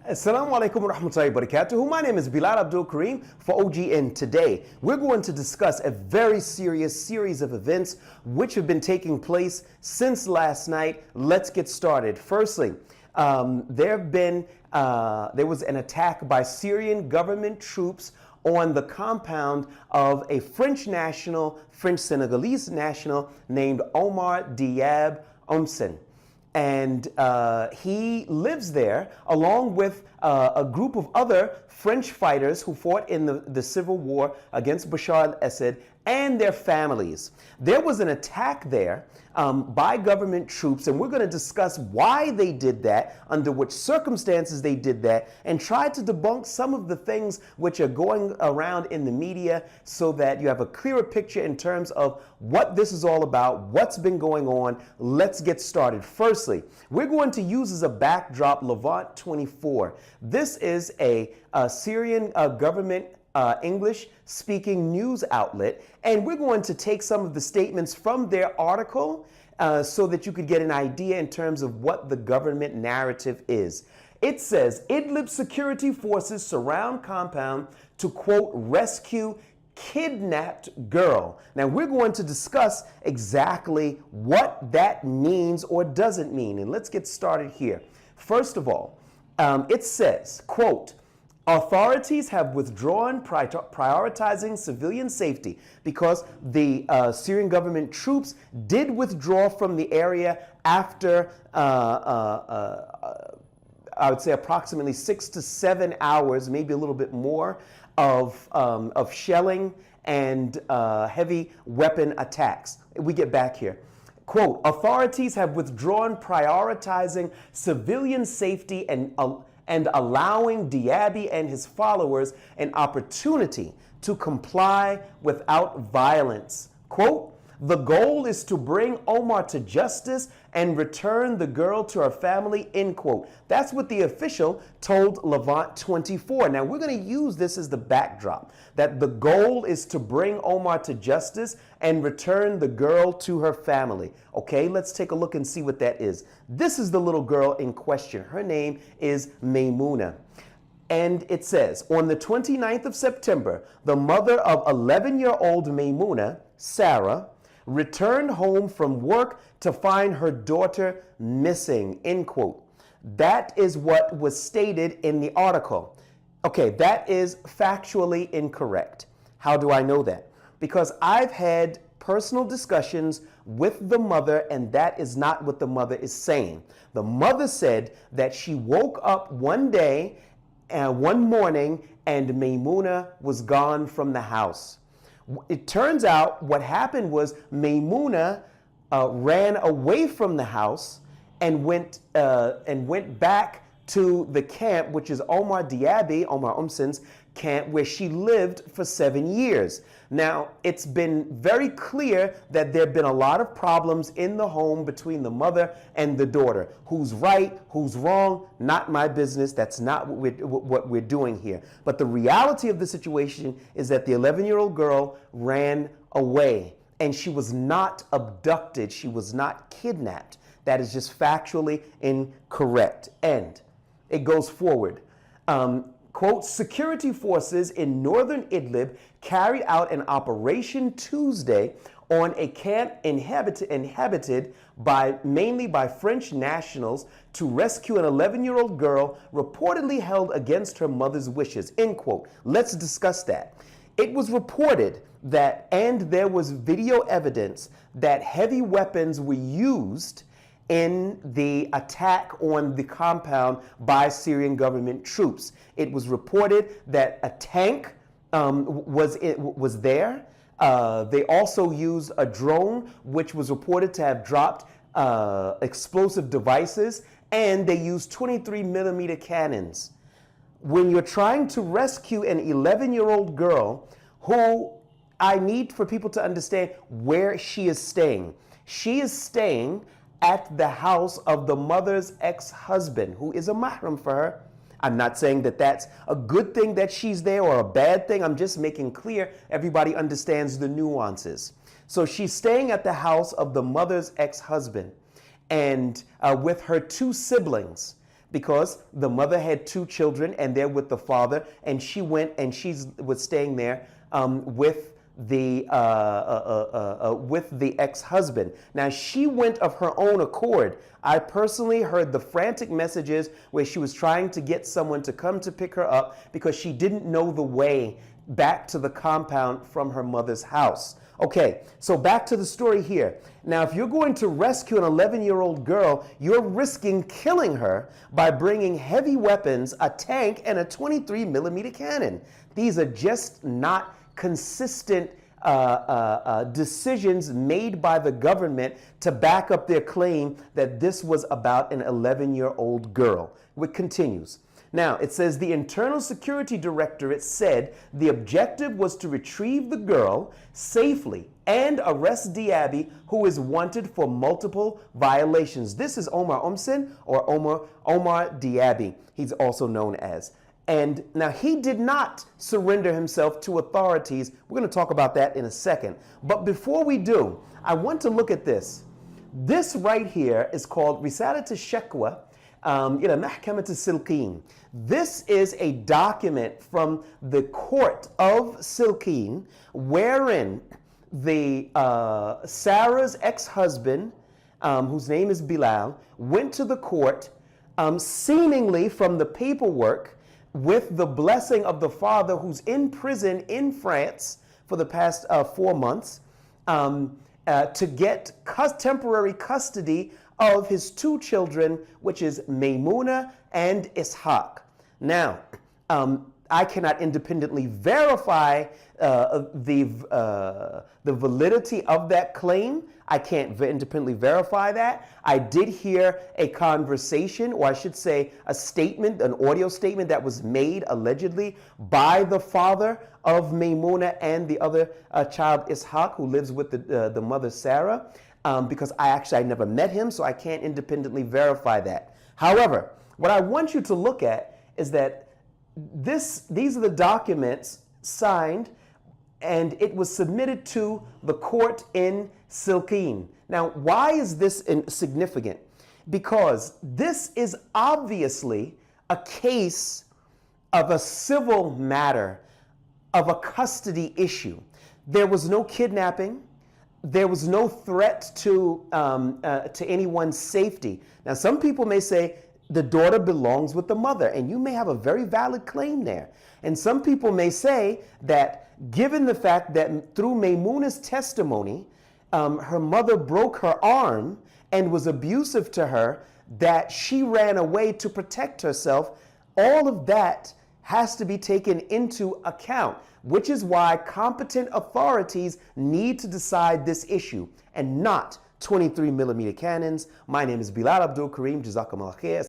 Assalamu alaikum wa rahmatullahi wa barakatuhu. My name is Bilal Abdul Kareem for OGN. Today, we're going to discuss a very serious series of events which have been taking place since last night. Let's get started. Firstly, there was an attack by Syrian government troops on the compound of a French national, French-Senegalese national named Omar Diaby Omsen. And he lives there along with a group of other French fighters who fought in the civil war against Bashar al-Assad and their families. There was an attack there by government troops, and we're going to discuss why they did that, under which circumstances they did that, and try to debunk some of the things which are going around in the media so that you have a clearer picture in terms of what this is all about, what's been going on. Let's get started. Firstly, we're going to use as a backdrop Levant 24. This is a Syrian government English-speaking news outlet, and we're going to take some of the statements from their article so that you could get an idea in terms of what the government narrative is. It says, Idlib security forces surround compound to, quote, rescue kidnapped girl. Now, we're going to discuss exactly what that means or doesn't mean, and let's get started here. First of all, it says, quote, authorities have withdrawn prioritizing civilian safety because the Syrian government troops did withdraw from the area after, I would say, approximately 6 to 7 hours, maybe a little bit more, of shelling and heavy weapon attacks. We get back here. Quote, authorities have withdrawn prioritizing civilian safety and allowing Diaby and his followers an opportunity to comply without violence. Quote, the goal is to bring Omar to justice and return the girl to her family, end quote. That's what the official told Levant 24. Now, we're going to use this as the backdrop, that the goal is to bring Omar to justice and return the girl to her family. Okay, let's take a look and see what that is. This is the little girl in question. Her name is Maymuna. And it says, on the 29th of September, the mother of 11-year-old Maymuna, Sarah, returned home from work to find her daughter missing, end quote. That is what was stated in the article. Okay, that is factually incorrect. How do I know that? Because I've had personal discussions with the mother, and that is not what the mother is saying. The mother said that she woke up one day, one morning, and Maymuna was gone from the house. It turns out what happened was Maymuna ran away from the house and went back to the camp, which is Omar Diaby, Omar Omsen's camp, where she lived for 7 years. Now, it's been very clear that there have been a lot of problems in the home between the mother and the daughter. Who's right, who's wrong, not my business. That's not what we're doing here. But the reality of the situation is that the 11-year-old girl ran away, and she was not abducted. She was not kidnapped. That is just factually incorrect. And it goes forward. Quote, security forces in northern Idlib carried out an operation Tuesday on a camp inhabited mainly by French nationals to rescue an 11-year-old girl reportedly held against her mother's wishes, end quote. Let's discuss that. It was reported that, and there was video evidence that heavy weapons were used in the attack on the compound by Syrian government troops. It was reported that a tank was there. They also used a drone, which was reported to have dropped explosive devices, and they used 23mm cannons. When you're trying to rescue an 11-year-old girl, who I need for people to understand where she is staying. She is staying at the house of the mother's ex-husband, who is a mahram for her. I'm not saying that that's a good thing that she's there or a bad thing. I'm just making clear everybody understands the nuances. So she's staying at the house of the mother's ex-husband and with her 2 siblings. because the mother had two children and they're with the father, and she went and was staying there with the ex-husband. Now, she went of her own accord. I personally heard the frantic messages where she was trying to get someone to come to pick her up because she didn't know the way back to the compound from her mother's house. Okay, so back to the story here. Now, if you're going to rescue an 11-year-old girl, you're risking killing her by bringing heavy weapons, a tank, and a 23mm cannon. These are just not consistent decisions made by the government to back up their claim that this was about an 11-year-old girl. It continues. Now, it says the Internal Security Directorate said the objective was to retrieve the girl safely and arrest Diaby, who is wanted for multiple violations. This is Omar Omsen, or Omar Diaby, he's also known as. And now, he did not surrender himself to authorities. We're going to talk about that in a second. But before we do, I want to look at this. This right here is called Risalat al-Shakwa ila Mahkamat al-Salkeen. This is a document from the court of Salkeen wherein the Sarah's ex-husband, whose name is Bilal, went to the court seemingly from the paperwork with the blessing of the father, who's in prison in France for the past 4 months, to get temporary custody of his two children, which is Maymuna and Ishaq. Now, I cannot independently verify the validity of that claim. I can't independently verify that. I did hear a conversation, or I should say a statement, an audio statement that was made allegedly by the father of Maymuna and the other child Ishaq, who lives with the mother Sarah, because I never met him, so I can't independently verify that. However, what I want you to look at is that these are the documents signed, and it was submitted to the court in Salkeen. Now, why is this significant? Because this is obviously a case of a civil matter, of a custody issue. There was no kidnapping. There was no threat to anyone's safety. Now, some people may say the daughter belongs with the mother, and you may have a very valid claim there. And some people may say that given the fact that through Maymuna's testimony, her mother broke her arm and was abusive to her, that she ran away to protect herself, all of that has to be taken into account, which is why competent authorities need to decide this issue and not 23mm cannons. My name is Bilal Abdul Kareem. Jazakumullah khair.